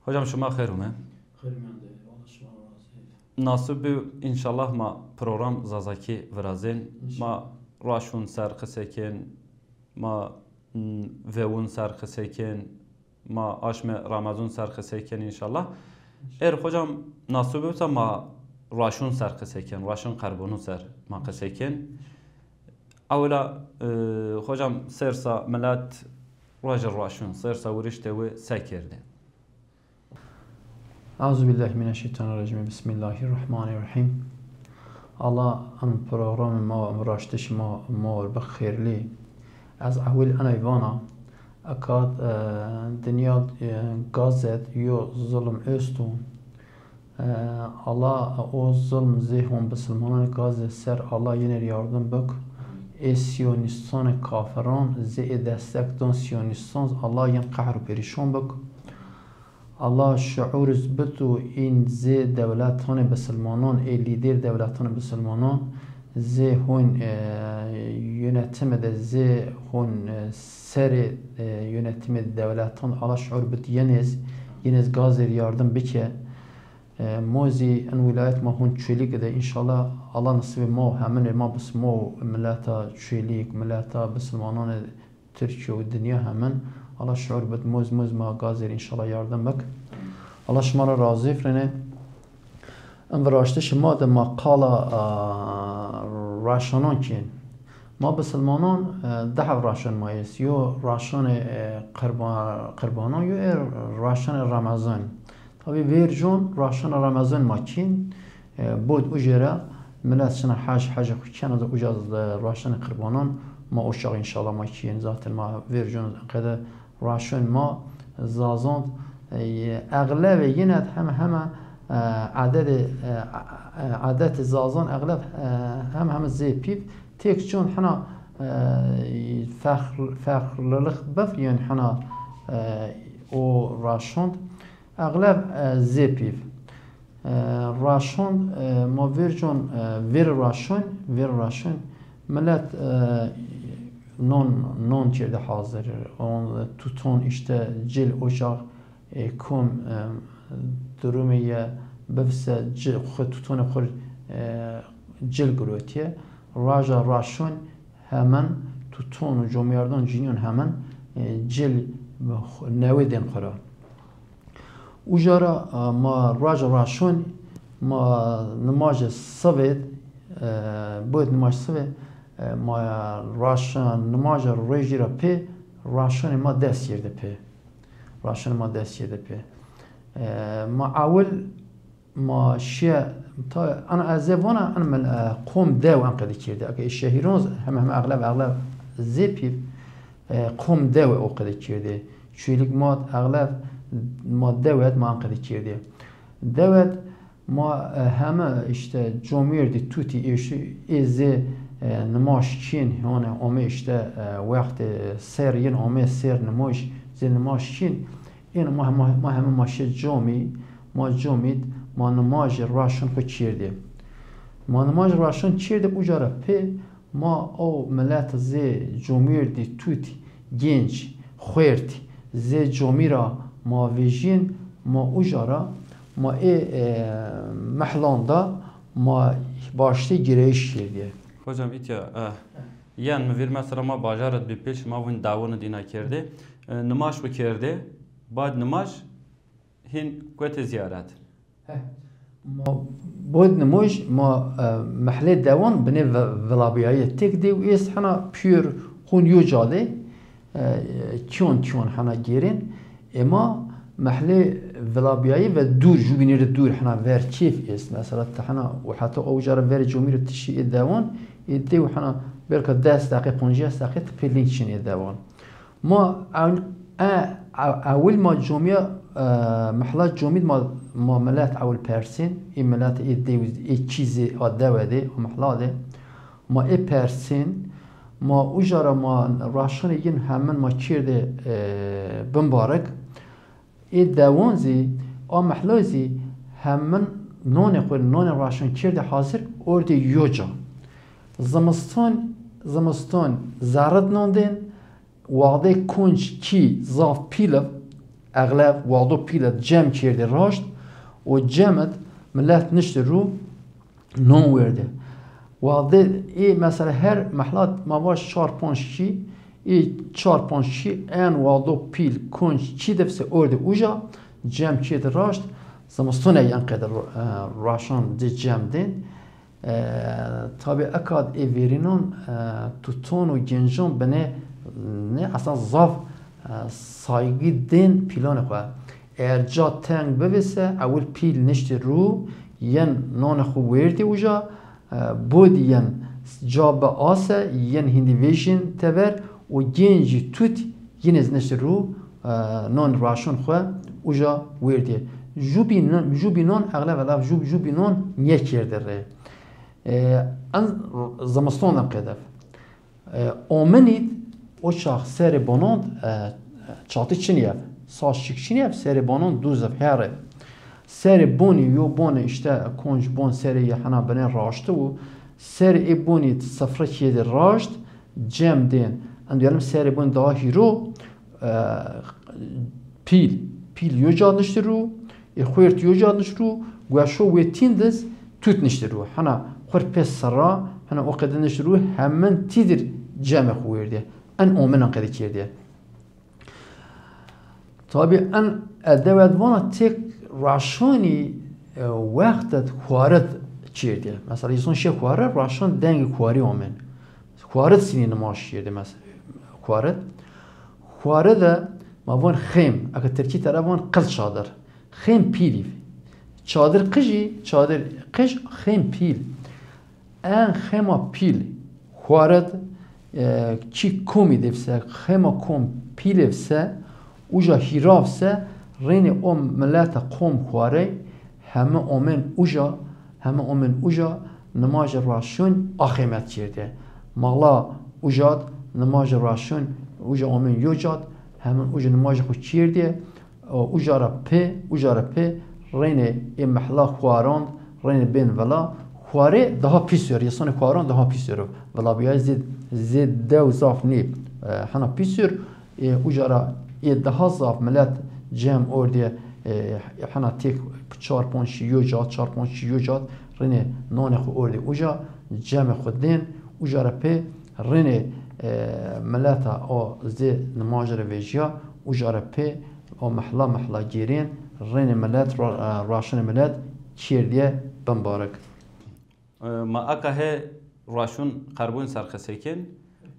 Hocam şuma xeyr me. Xeyr mende. Allah şuma razı. Nasib inşallah ma program zazaki virazin ma raşun ser qsekin ma vewun ser qsekin ma aşme Ramazan ser qsekin inşallah. Hocam nasib bsa ma raşun ser qsekin raşun karbonu ser ma qsekin. Awla hocam sersa melat راجل راشون صير سوريشته وساكرده. أعوذ بالله من الشيطان الرجيم بسم الله الرحمن الرحيم. الله أن برنامج ما راشتش ما بخير لي. از أول أنا يوانا أكاد دنيا غازت يو ظلم أستو. الله أو ظلم زهم بسلمان غاز سر الله ينر ياردن بك. سیونیستان کافران زی دستک دان سیونیستان الله ین قهر و پریشان بک الله شعور زبطو این زی دولتان بسلمانان ای لیدر دولتان بسلمانان زی هون یونتم ده زی هون سر یونتم دولتان الله شعور بط ینز گازر یاردم بکه موزی ان ولایت ما هون چولیک ده انشالله الله نصیب ما همین ما بس ما ملاتا چولیک ملاتا بسلمانان ترکیه و دنیا همین الله شعور بد موز ما گازر انشالله یاردم بک الله شما را راضی فرنه ام وراشته شما ده ما قالا راشانان کین ما بسلمانان ده راشان مایست یو راشان قربانان یو راشان رمضان tabi verjon راشان رمضان ماکین بود اجرا ملت شنا حاج خوشن از اجاز راشان قربانان ما اشاق انشالله ماکین ذات ما verjon قدر راشان ما زازند اغلب یند همه عدد زازان اغلب هم زیپیب تک چون حنا فخر للخ بف یعنی حنا او راشند اغلب زیپیف راشون ما ویرجون ویر راشون ملت نون کرده حاضر اون توتون işte جل ocak کم درومیه بفسه خود توتون خود جل گروتیه راجا راشون hemen توتون و جمعیاردان جنیون hemen جل نویدن خورا وجرا ما راجع راشون ما نماز سوید بود نماز سوید ما راشن نماز رجی را پی راشن ما دست کرده پی راشن ما دست کرده پی ما اول ما شیء تا انا ازوانا انا من قوم داو انقدر کرده اگه شهران هم اغلب زیپی قوم داو انقدر کرده چیلیک ما اغلب ما دوت ما انقدر کرده دوت ما همه işte جمعیردی توتی از نماش چین هونه آمه işte وقت سر ین آمه سر نماش زی نماش چین این ما همه ماشه جمعید ما نماز راشن خود کرده ما نماز راشن کرده اجاره پی ما او ملت زی جمعیردی توتی گنج خویرتی زی جمعیرا ما ویژین ما اجارا ما محلاندا ما باشتی گریش کردی. Hocam itya yan mevir mesela ma bajarat bir peş ma vun davunu dina kerdi. Namaş bu kerdi. Bad namaş hin kwete ziyaret. ما بود نموش ما محل دوان بني ولابياية تكدي ويس حنا بير خون يوجاده چون حنا گیرین اما محل ولابیایی و دور جوبینیر دور حنا ور چیف است مثلا حنا و حتی اوجار ور جومیر تشی دوان ایده و حنا برکه 10 دقیقه 15 دقیقه پلینچین دوان ما اول ما جومیا محلات جومید ما ملت اول پرسین این ملت ایده ای چیزی آدوده و محلاده ما ای پرسین ما اجارا ما راشن یین همون ما کرده بمبارک ای دوانزی آ محلازی همون نون راشن کرده حاضر orada yoca زمستان زرد ناندن وعده کنج کی زاف پیلف اغلب وادو پیلت جمع کرده راشت و جمعت ملت نشت رو نون ورده واده ای مثلا هر محلات ما باش 4-5 چی ای 4-5 چی ان وادو پیل کنج چی دفسه ارده اوجا جمع کرده راشت زمستونه اینقدر راشان دی جمع دین tabi akad everinun tutun و genjon bene ne aslında zaf saygı din planı xwe eğer ca teng bivise evvel pil nişti ru yen nane xwe werdi uja bodi yen ca be ase yen hindi vejin tever o genci tut yine nişti ru non raşon xwe uja werdi jubinon eğleb jubinon niye kerdir ان زمستان قدف آمنید او شخص سر بانان چاتی چنیف ساش چنیف سر بانان دوزف هره سر بونی یو بون اشته کنج بون سر یحنا بنه راشته و سر ای بونی صفره کید راشت جم دین اند یالم سر بون دا هیرو پیل یو جاد نشته رو خویرت یو جاد نشته رو گوشو و تیندز توت نشته رو حنا خور پس سرا هنا وقت نشرو همن تیدر جمع خویرده ان آمن قدی کرده طبعا ان دواد وانا تک راشانی وقتت خوارد کرده مثلا یسون شه خوارد راشان دنگ خواری آمن خوارد سینی نماش کرده مثلا خوارد ما وان خیم اگر ترکی طرف وان قل چادر خیم پیلی چادر قش خیم پیل ان خیما پیل خوارد چی کومی دیفسه خیما کوم پیل افسه اوجا هیرافسه رین ام ملت قوم خواره همه اومن اوجا نماز راشون آخیمت کرده مغلا اوجاد نماز راشون اوجا اومن یوجاد همه اوجا نماز خود کرده اوجا را په رین ام محلا خواراند رین بین ولا خواره daha pis yor yasane خواران daha pis yor valla biya zed dev zaf ne hana pis yor ujara daha zaf millet cem ordiye hana tek 4-5 yojat rene nane xu ordi uja cem xudin ujara pe rene milleta o ze namajre vejya ujara pe o mahla girin rene millet raşın millet kirdiye bambarak ما اکه راشون قربون سرخسکن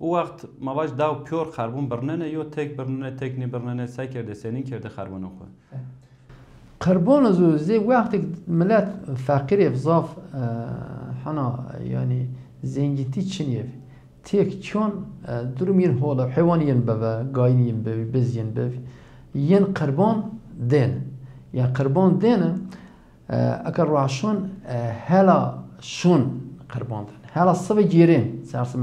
او وقت ما واج داو پیور قربون برننه یو تک برننه تک نی برننه سای کرده سنین کرده قربون خو قربون زو زي وقت ملت فقير افضاف حنا يعني زنجتي تشنيف تك چون درمين هولا حيوانين بابا قاينين بابا بزين بابا ين قربان دين يعني قربان دين اكر راشون هلا شون قربان دن هلا صبي جيرين سارس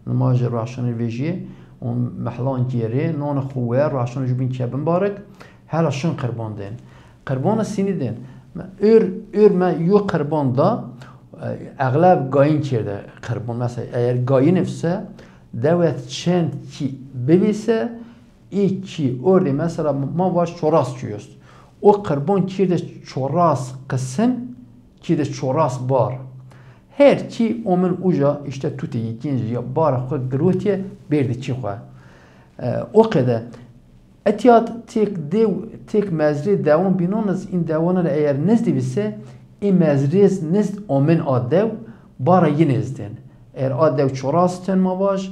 نماز راشون الویژه و محلان جيرين نون خوار راشون جبين كابن بارك هلا شون قربان دن قربان سینی دن ما یو قربان دا اغلب گاین کرده قربان مثلا اگر گاین افسه دوت چند کی بویسه ای کی orada mesela ما باش çoras çiyoruz o قربان کرده çoras قسم ki çoras bar. Her ki omen uca işte tuti ikinci ya bar xud grotiye berdi çi xwa. O kadar etiyat tek mezri devam binonuz in devana eğer nezdi bise in mezriz nezd omen adev bara yinezden. Eğer adev çoras ten mavaş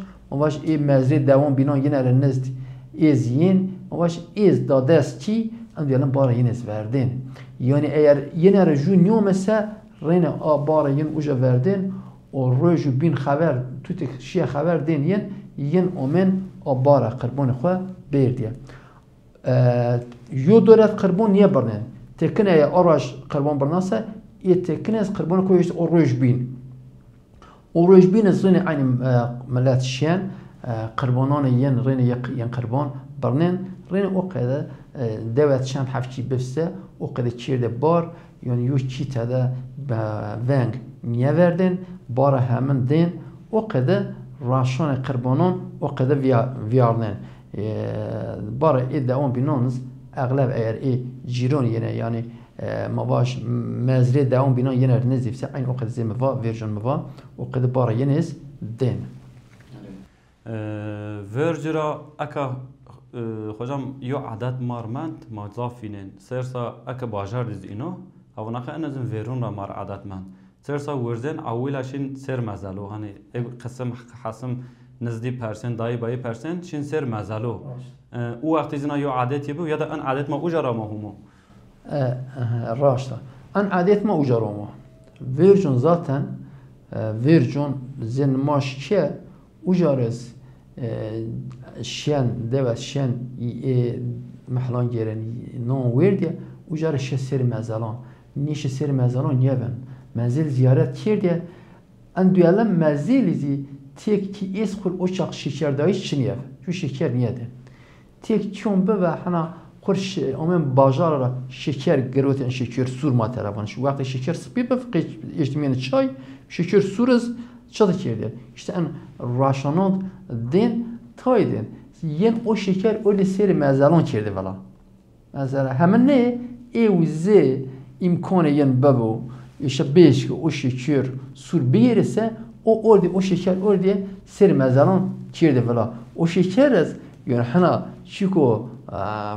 in mezri devam binon yine nezd ez yin mavaş ez dades ki andiyelim bara yinez verdin. Yani eğer yine rejunyo mesela rene abara yin uca verdin o reju bin haber tutik şia haber din yin omen abara قربان خو berdiye. Yo dorat قربان niye barnen? Tekine ya araş قربان barnasa tekines قربان koyuş o rej bin. O rej bin zene aynı millet şen قربانان yin rene yin قربان barnen rene o kadar devlet şan hafçi bifse o kadar çirde bar yani yo çita da veng niye verdin bara hemen din o kadar raşan قربانان o kadar viyarnen برای ای دوام بینانز اغلب اگر ای جیران یعنی ما باش مزرعه دوام بینان یعنی نزدیک این وقت زی موا ورژن موا وقت برای ینز دین ورجرا اکا خودم یو عدد مارمند ما ضافینن سرسا اکا باجار دیز اینو او نخه انزم ویرون را مار عدد من سرسا ورزن اولشین سر مزلو هنی قسم حسم نزدی پرسنت دای بای پرسنت شین سر مزلو او وقتی زنا یو عادتی بو یا ان عادت ما اجرا ما همو راشتا ان عادت ما اجرا ما ورژن ذاتن ورژن زن ماش که اجارز شن دوست شن محلان گیرن نون وردی اجار سر مزلان نیش سر مزلان نیابن منزل زیارت کردی ان دویلم منزلی زی تک کی از خور اچاق شکر دایش چنیه جو شکر نیاده تک چون به و حنا خورش امن بازار را شکر گروتن شکر سور ما طرفانش وقتی شکر سپی به فقط اجتماعی چای شکر سورز چطور کرده işte ان راشانات دین تایدن ین او شکر اولی سر مزلان کرده ولی مثلا همه نه ایوزه امکان ین بابو işte beş ki o şeker sur birse o orada o şeker orada ser mezalan kirdi falan o şekeriz yani hana çiko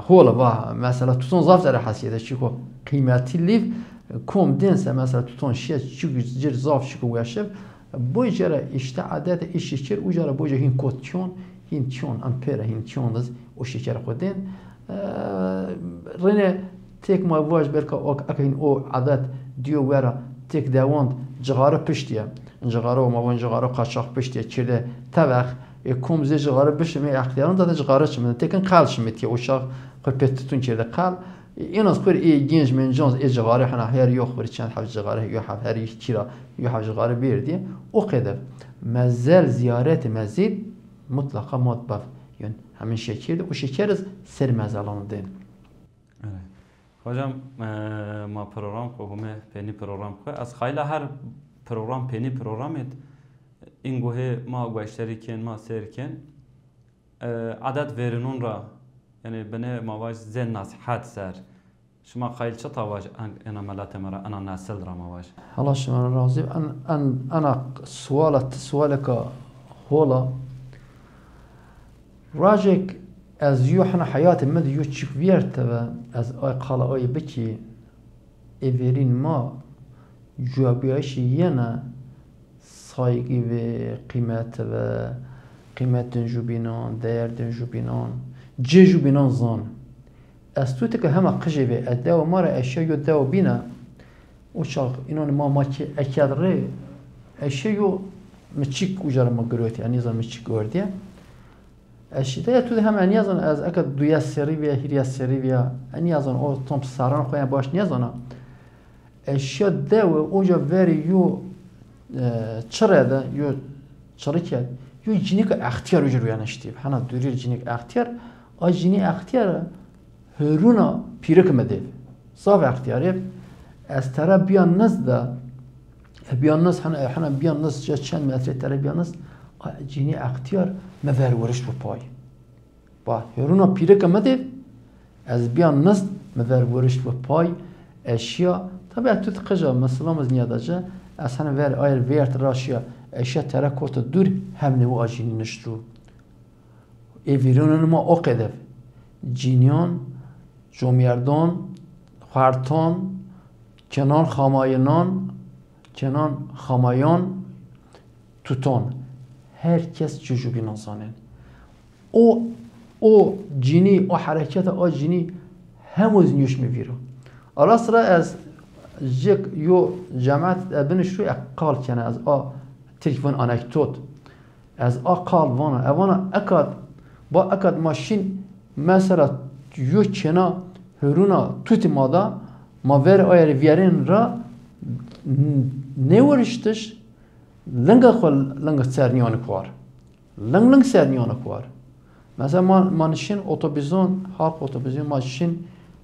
hola va mesela tutun zaftere hasiyete çiko kıymetli liv kom dense mesela tutun şey çiko zir zaf çiko yaşıp bu jara işte adet şeker o jara bu hin kotçon hin çon ampere hin çondaz o şeker kodin rene tek ma vaj berka akin o adet دیو ورا تک دوند جغاره پشتیه جغاره و موان جغاره قاچاق پشتیه چیده توخ کوم زی جغاره بشه می اختیاران داده جغاره چه من تکن قال شمیت که اوشاق قرپتتون چیده قال این از خور ای گنج من جانز ای جغاره حنا هر یو خور چند حف جغاره یو حف هر یک چیرا یو حف جغاره بیردی او قدر مزل زیارت مزید مطلقا مطبف یعنی همین شکر و شکر از سر مزلان دین Hocam ma program ko hume peni program ko az khayla her program peni program et ingohe ma guashteriken ma serken adet verinun ra yani bene mavaj zen nasihat ser şuma khayl çata vaj ana malate mara ana nasıl ra mavaj Allah şuma razı ana sualaka hola rajek از یو حنا حیات مد یو چیک ویرت و از آی قالا آی بکی ایورین ما جوابیش ینا سایگی و قیمت جوبینان دیر جوبینان جه جوبینان زان از تو تک همه قجه و ادعا ما را اشیا یو دعا بینا او چاق اینان ما که اکید ره اشیا یو مچیک اجاره ما گروتی یعنی زن مچیک گردیه اشیاء تو هم انیازن از اکد دویا سری و هیریا سری و انیازن او تام سران خویا باش نیازن اشیاء ده و اوجا وری یو چرا ده یو چرا کرد یو جنیک اختیار وجود روی نشتی حنا دوری جنیک اختیار آ جنی اختیار هرونا پیرک مده صاف اختیاره از طرف بیان نزد بیان نز حنا بیان نز چند متر طرف بیان نز جنی اختیار مفر ورش رو پای با هرونا پیره که مده از بیان نست مفر ورش رو پای اشیا طبعا تو تقجا مثلا از نیادجا از هنه ور آیر ویرت راشیا اشیا ترکوت دور هم نو آجینی نشترو ای ویرون ما اقدف جینیان جومیردان خارتان کنان خامایان توتان herkes çocuğu binazanın. O cini, o harekete, o cini hemuz niyuş mi viro. Ara sıra az jek yo cemaat bin şu akal kene az a telefon anekdot. Az akal vana, evana akad ba akad maşin mesela yo kena hüruna tutimada ma ver ayar verin ra ne uğraştış لنگا خال لنگا سرنیان کوار لنگ سرنیان کوار مثلا ما نشین اتوبیزون هاپ اتوبیزون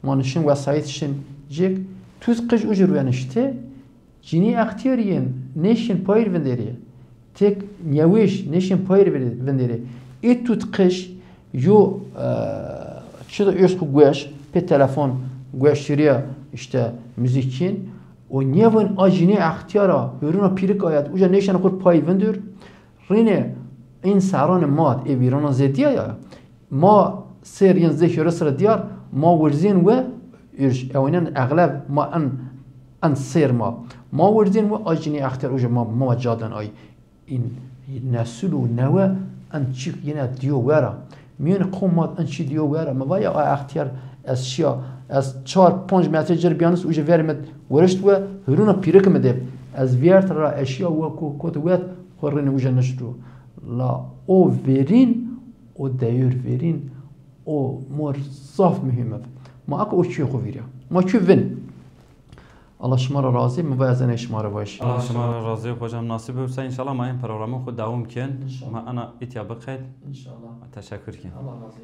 ما نشین وسایت شین جک توس قش اجر ونشته جنی اختیارین نشین پایر وندری تک نیویش نشین پایر وندری ای توت قش یو چه ایش کو گوش به تلفن گوش شریه işte müzikin o nevin ajine اختیارا هرونا پیرک آید اوجا نیشان خود پایوندر رینه این سران ماد ایران زدیه یا ما سرین ذکر سر دیار ما ورزین و ارش اونن اغلب ما ان سر ما ورزین و آجینی اختیار اوجا ما جادن آی این نسل و نوه ان چی یه دیو ورا میون قومات ان چی دیو ورا ما ویا اختیار از شیا از 4-5 متر جر بیانس اوجا ورمت ورشت و هرونا پیرک مده از ویرت را اشیا و کوتوات خورن اوجا نشدو لا او ورین او دایر ورین او مر صاف مهمه ما اكو اوشي خوفيريا ما شوفن الله شما را راضی موازنه شما را باشه الله شما را راضی خوشم ناصب بشه ان شاء الله ما این برنامه خود دوام کن ما انا اتیا بخیر ان شاء الله تشکر کنم الله راضی